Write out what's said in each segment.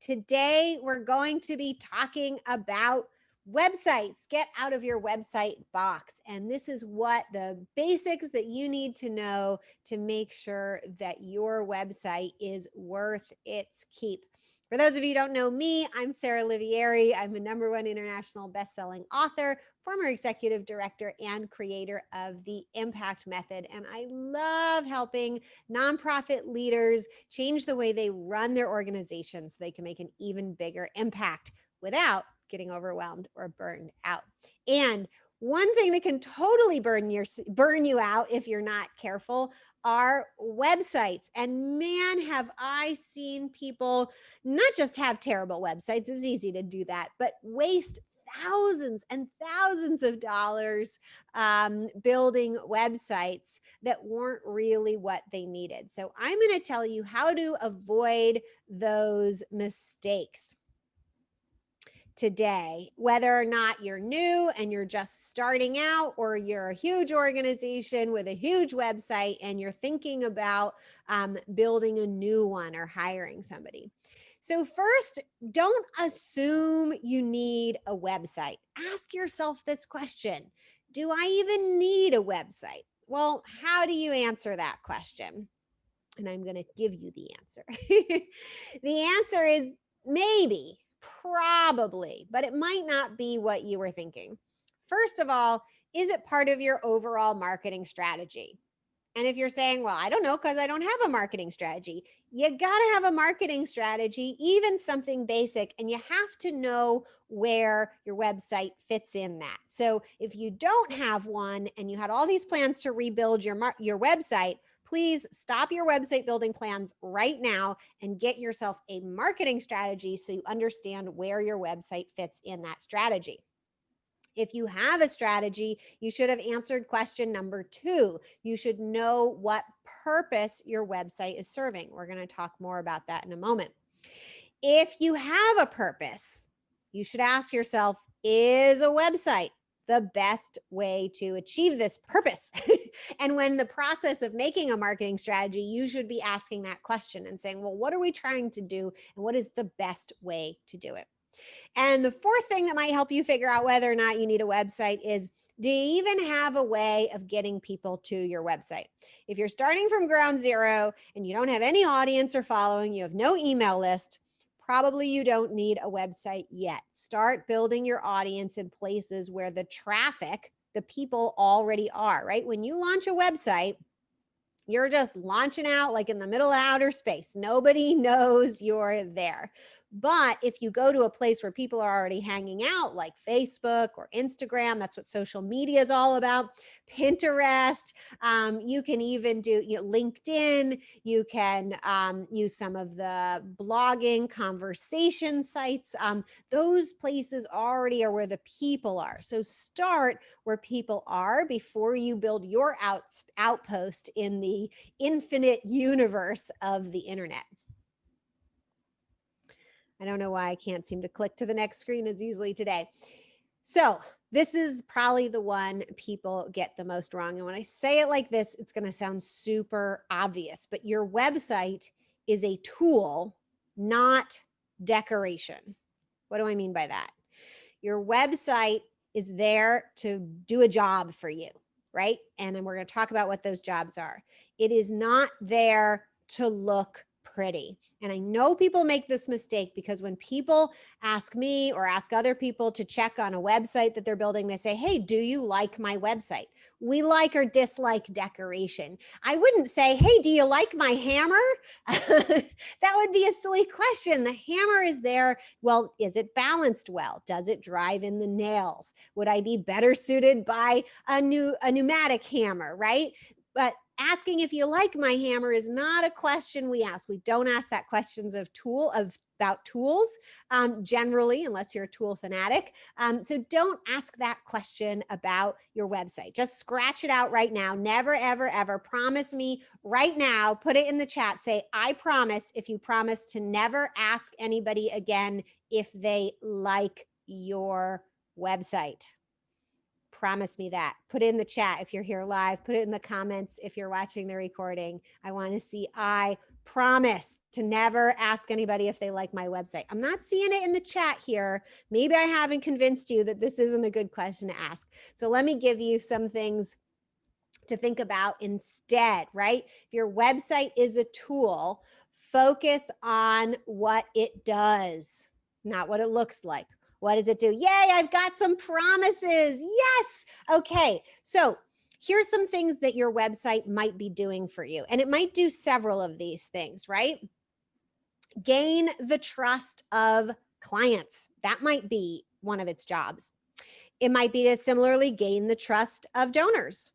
Today, we're going to be talking about websites. Get out of your website box. And this is what the basics that you need to know to make sure that your website is worth its keep. For those of you who don't know me, I'm Sarah Livieri. I'm a #1 international best-selling author, former executive director, and creator of the Impact Method. And I love helping nonprofit leaders change the way they run their organizations so they can make an even bigger impact without getting overwhelmed or burned out. And one thing that can totally burn you out if you're not careful are websites. And man, have I seen people not just have terrible websites, it's easy to do that, but waste thousands and thousands of dollars building websites that weren't really what they needed. So I'm going to tell you how to avoid those mistakes today, whether or not you're new and you're just starting out, or you're a huge organization with a huge website and you're thinking about building a new one or hiring somebody. So first, don't assume you need a website. Ask yourself this question: do I even need a website? Well, how do you answer that question? And I'm going to give you the answer. The answer is maybe, probably, but it might not be what you were thinking. First of all, is it part of your overall marketing strategy? And if you're saying, well, I don't know because I don't have a marketing strategy, you got to have a marketing strategy, even something basic, and you have to know where your website fits in that. So if you don't have one and you had all these plans to rebuild your website, please stop your website building plans right now and get yourself a marketing strategy so you understand where your website fits in that strategy. If you have a strategy, you should have answered question number 2. You should know what purpose your website is serving. We're going to talk more about that in a moment. If you have a purpose, you should ask yourself, is a website the best way to achieve this purpose? And when the process of making a marketing strategy, you should be asking that question and saying, well, what are we trying to do? And what is the best way to do it? And the fourth thing that might help you figure out whether or not you need a website is, do you even have a way of getting people to your website? If you're starting from ground zero and you don't have any audience or following, you have no email list, probably you don't need a website yet. Start building your audience in places where the traffic, the people already are, right? When you launch a website, you're just launching out like in the middle of outer space. Nobody knows you're there. But if you go to a place where people are already hanging out, like Facebook or Instagram, that's what social media is all about, Pinterest, you can even do LinkedIn, you can use some of the blogging conversation sites. Those places already are where the people are. So start where people are before you build your outpost in the infinite universe of the internet. I don't know why I can't seem to click to the next screen as easily today. So this is probably the one people get the most wrong. And when I say it like this, it's going to sound super obvious, but your website is a tool, not decoration. What do I mean by that? Your website is there to do a job for you, right? And then we're going to talk about what those jobs are. It is not there to look pretty. And I know people make this mistake because when people ask me or ask other people to check on a website that they're building, they say, hey, do you like my website? We like or dislike decoration. I wouldn't say, hey, do you like my hammer? That would be a silly question. The hammer is there. Well, is it balanced well? Does it drive in the nails? Would I be better suited by a pneumatic hammer, right? But asking if you like my hammer is not a question we ask. We don't ask that questions about tools generally, unless you're a tool fanatic. So don't ask that question about your website. Just scratch it out right now. Never, ever, ever. Promise me right now. Put it in the chat. Say, I promise, if you promise to never ask anybody again if they like your website. Promise me that. Put it in the chat if you're here live. Put it in the comments if you're watching the recording. I want to see I Promise to never ask anybody if they like my website. I'm not seeing it in the chat here. Maybe I haven't convinced you that this isn't a good question to ask. So let me give you some things to think about instead, right? If your website is a tool, focus on what it does, not what it looks like. What does it do? Yay, I've got some promises. Yes. Okay. So here's some things that your website might be doing for you. And it might do several of these things, right? Gain the trust of clients. That might be one of its jobs. It might be to similarly gain the trust of donors.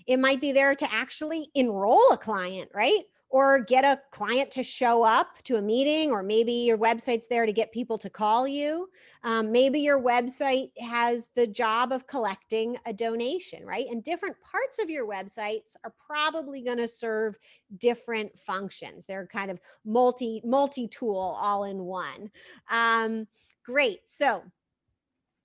It might be there to actually enroll a client, right? Or get a client to show up to a meeting, or maybe your website's there to get people to call you. Maybe your website has the job of collecting a donation, right? And different parts of your websites are probably going to serve different functions. They're kind of multi-tool all in one. Great. So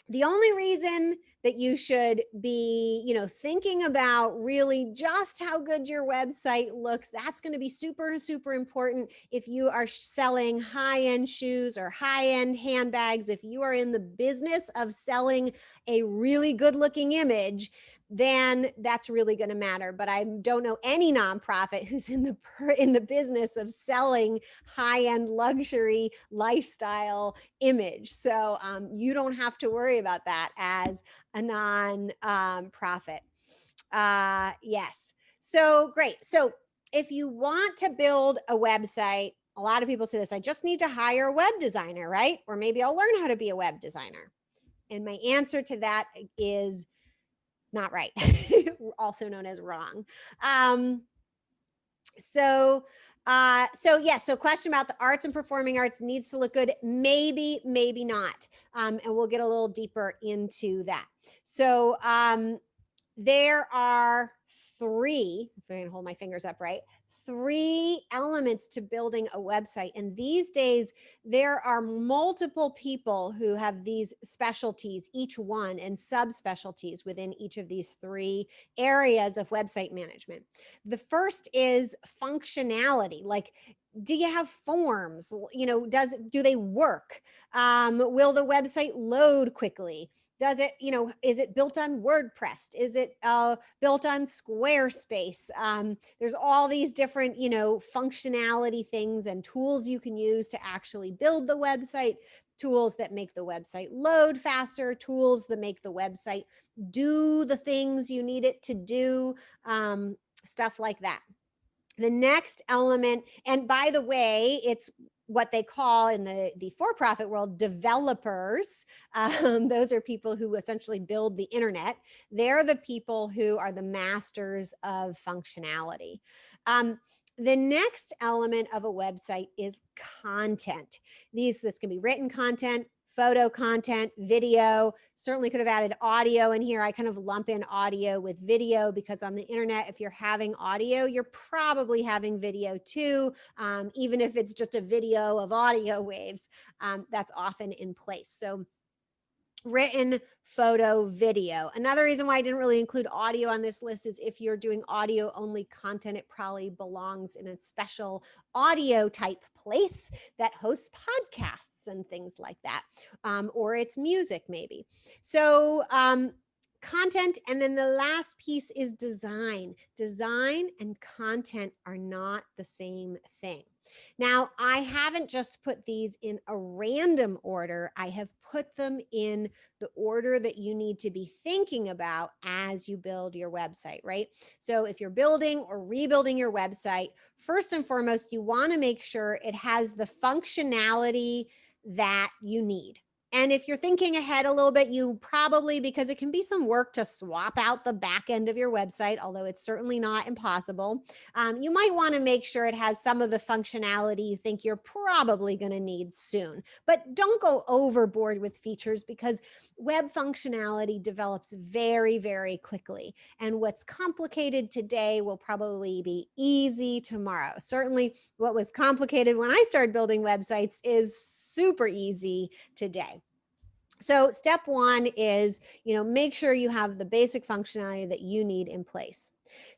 the only reason that you should be, thinking about really just how good your website looks, that's going to be super, super important if you are selling high-end shoes or high-end handbags. If you are in the business of selling a really good-looking image, then that's really going to matter. But I don't know any nonprofit who's in the business of selling high-end luxury lifestyle image. So you don't have to worry about that as a non-profit. Yes. So great. So if you want to build a website, a lot of people say this, I just need to hire a web designer, right? Or maybe I'll learn how to be a web designer. And my answer to that is not right, also known as wrong. So question about the arts and performing arts needs to look good. Maybe, maybe not. And we'll get a little deeper into that. So there are three, if I can hold my fingers up, right? 3 elements to building a website. And these days, there are multiple people who have these specialties, each one, and subspecialties within each of these 3 areas of website management. The first is functionality. Like, do you have forms? Do they work? Will the website load quickly? Does it, is it built on WordPress? Is it built on Squarespace? There's all these different, functionality things and tools you can use to actually build the website, tools that make the website load faster, tools that make the website do the things you need it to do, stuff like that. The next element, and by the way, it's what they call in the for-profit world developers. Those are people who essentially build the internet. They're the people who are the masters of functionality. The next element of a website is content. This can be written content, photo content, video. Certainly could have added audio in here. I kind of lump in audio with video because on the internet, if you're having audio, you're probably having video too. Even if it's just a video of audio waves, that's often in place. So written, photo, video. Another reason why I didn't really include audio on this list is if you're doing audio only content, it probably belongs in a special audio type place that hosts podcasts and things like that, or it's music maybe. So content, and then the last piece is design. Design and content are not the same thing. Now, I haven't just put these in a random order. I have put them in the order that you need to be thinking about as you build your website, right? So if you're building or rebuilding your website, first and foremost, you want to make sure it has the functionality that you need. And if you're thinking ahead a little bit, you probably, because it can be some work to swap out the back end of your website, although it's certainly not impossible, you might want to make sure it has some of the functionality you think you're probably going to need soon. But don't go overboard with features because web functionality develops very, very quickly. And what's complicated today will probably be easy tomorrow. Certainly what was complicated when I started building websites is super easy today. So step one is, make sure you have the basic functionality that you need in place.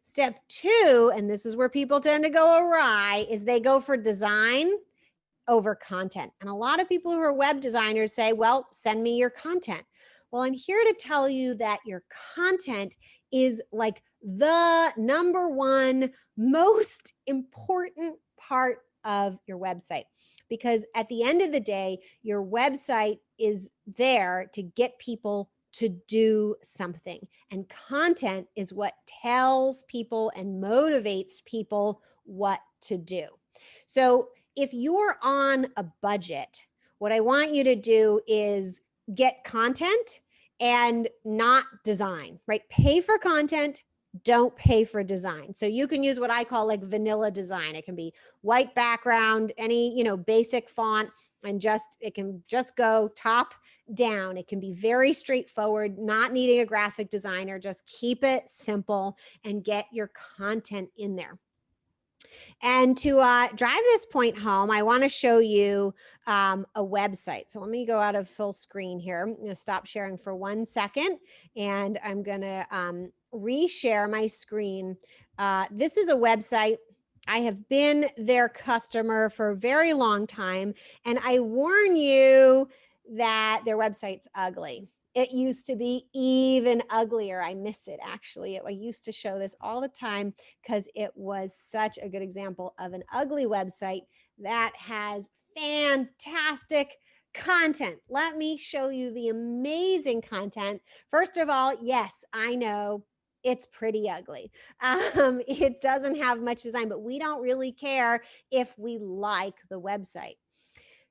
Step two, and this is where people tend to go awry, is they go for design over content. And a lot of people who are web designers say, well, send me your content. Well, I'm here to tell you that your content is like the number one most important part of your website. Because at the end of the day, your website is there to get people to do something. And content is what tells people and motivates people what to do. So if you're on a budget, what I want you to do is get content and not design, right? Pay for content, don't pay for design. So you can use what I call like vanilla design. It can be white background, any, basic font, and it can just go top down. It can be very straightforward, not needing a graphic designer. Just keep it simple and get your content in there. And to drive this point home, I want to show you a website. So let me go out of full screen here. I'm going to stop sharing for 1 second, and I'm going to reshare my screen. This is a website. I have been their customer for a very long time, and I warn you that their website's ugly. It used to be even uglier. I miss it, actually. I used to show this all the time because it was such a good example of an ugly website that has fantastic content. Let me show you the amazing content. First of all, yes, I know it's pretty ugly. It doesn't have much design, but we don't really care if we like the website.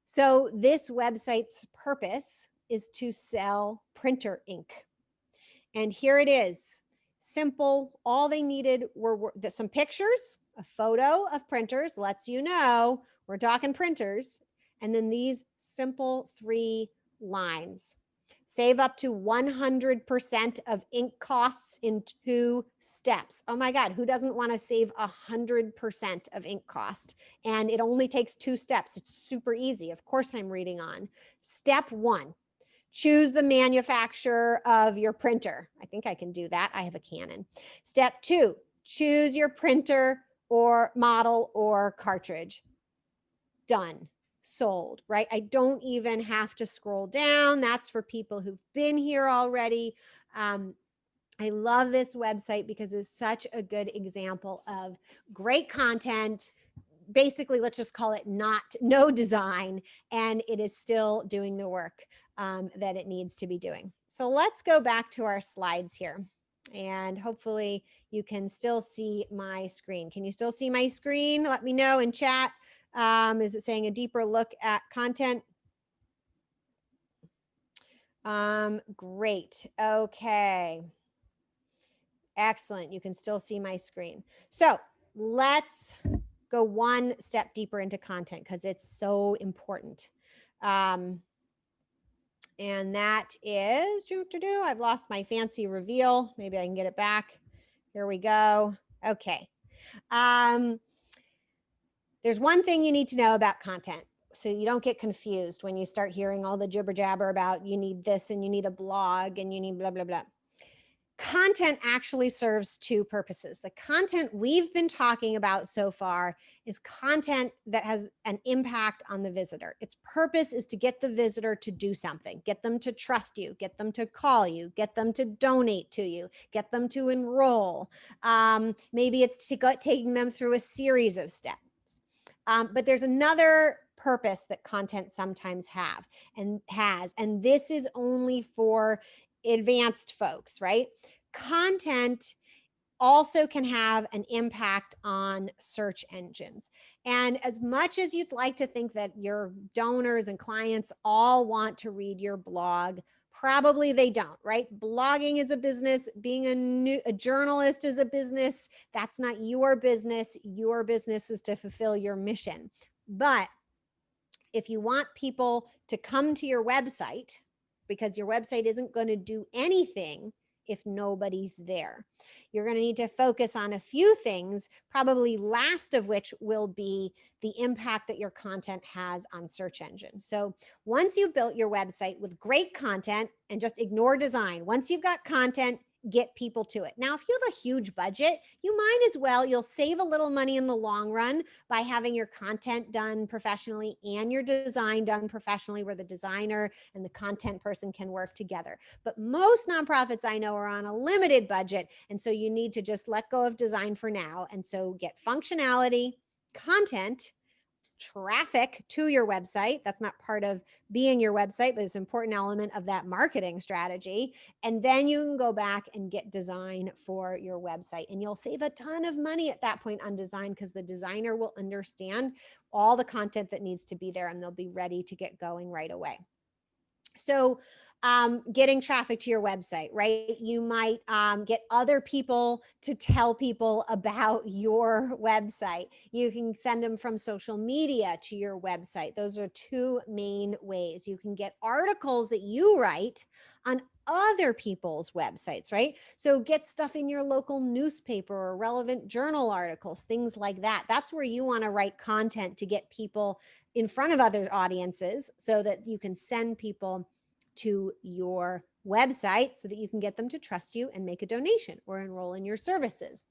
So this website's purpose is to sell printer ink. And here it is. Simple. All they needed were some pictures, a photo of printers, lets you know we're talking printers, and then these simple 3 lines. Save up to 100% of ink costs in 2 steps. Oh my God, who doesn't want to save 100% of ink cost? And it only takes 2 steps. It's super easy. Of course, I'm reading on. Step 1. Choose the manufacturer of your printer. I think I can do that. I have a Canon. Step 2, choose your printer or model or cartridge. Done. Sold, right? I don't even have to scroll down. That's for people who've been here already. I love this website because it's such a good example of great content. Basically, let's just call it no design, and it is still doing the work that it needs to be doing. So let's go back to our slides here, and hopefully you can still see my screen. Can you still see my screen? Let me know in chat. Is it saying a deeper look at content? Great. Okay. Excellent. You can still see my screen. So let's go 1 step deeper into content because it's so important. And that is, I've lost my fancy reveal. Maybe I can get it back. Here we go. Okay. There's one thing you need to know about content, so you don't get confused when you start hearing all the jibber jabber about you need this and you need a blog and you need blah, blah, blah. Content actually serves 2 purposes. The content we've been talking about so far is content that has an impact on the visitor. Its purpose is to get the visitor to do something, get them to trust you, get them to call you, get them to donate to you, get them to enroll. Maybe it's taking them through a series of steps. But there's another purpose that content sometimes has, and this is only for advanced folks, right? Content also can have an impact on search engines. And as much as you'd like to think that your donors and clients all want to read your blog, probably they don't, right? Blogging is a business. Being a journalist is a business. That's not your business. Your business is to fulfill your mission. But if you want people to come to your website, because your website isn't going to do anything if nobody's there. You're going to need to focus on a few things, probably last of which will be the impact that your content has on search engines. So once you've built your website with great content, and just ignore design, once you've got content, get people to it. Now, if you have a huge budget, you might as well, you'll save a little money in the long run by having your content done professionally and your design done professionally, where the designer and the content person can work together. But most nonprofits I know are on a limited budget, and so you need to just let go of design for now. And so get functionality, content, traffic to your website. That's not part of being your website, but it's an important element of that marketing strategy. And then you can go back and get design for your website. And you'll save a ton of money at that point on design, because the designer will understand all the content that needs to be there, and they'll be ready to get going right away. So getting traffic to your website, right? You might get other people to tell people about your website. You can send them from social media to your website. Those are two main ways. You can get articles that you write on other people's websites, right? So get stuff in your local newspaper or relevant journal articles, things like that. That's where you want to write content to get people in front of other audiences, so that you can send people to your website so that you can get them to trust you and make a donation or enroll in your services.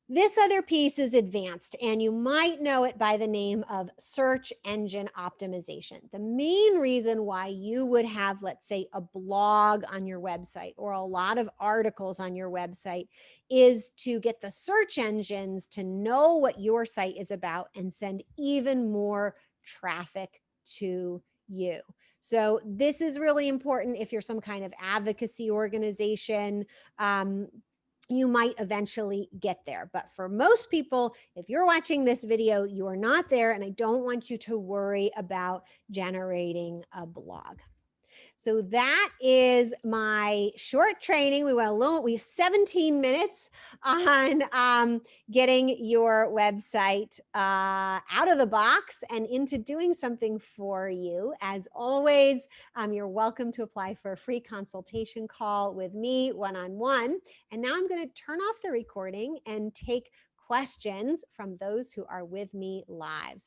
This other piece is advanced, and you might know it by the name of search engine optimization. The main reason why you would have, let's say, a blog on your website or a lot of articles on your website is to get the search engines to know what your site is about and send even more traffic to you. So this is really important if you're some kind of advocacy organization. You might eventually get there. But for most people, if you're watching this video, you are not there, and I don't want you to worry about generating a blog. So that is my short training. We have 17 minutes on getting your website out of the box and into doing something for you. As always, you're welcome to apply for a free consultation call with me one-on-one. And now I'm going to turn off the recording and take questions from those who are with me live.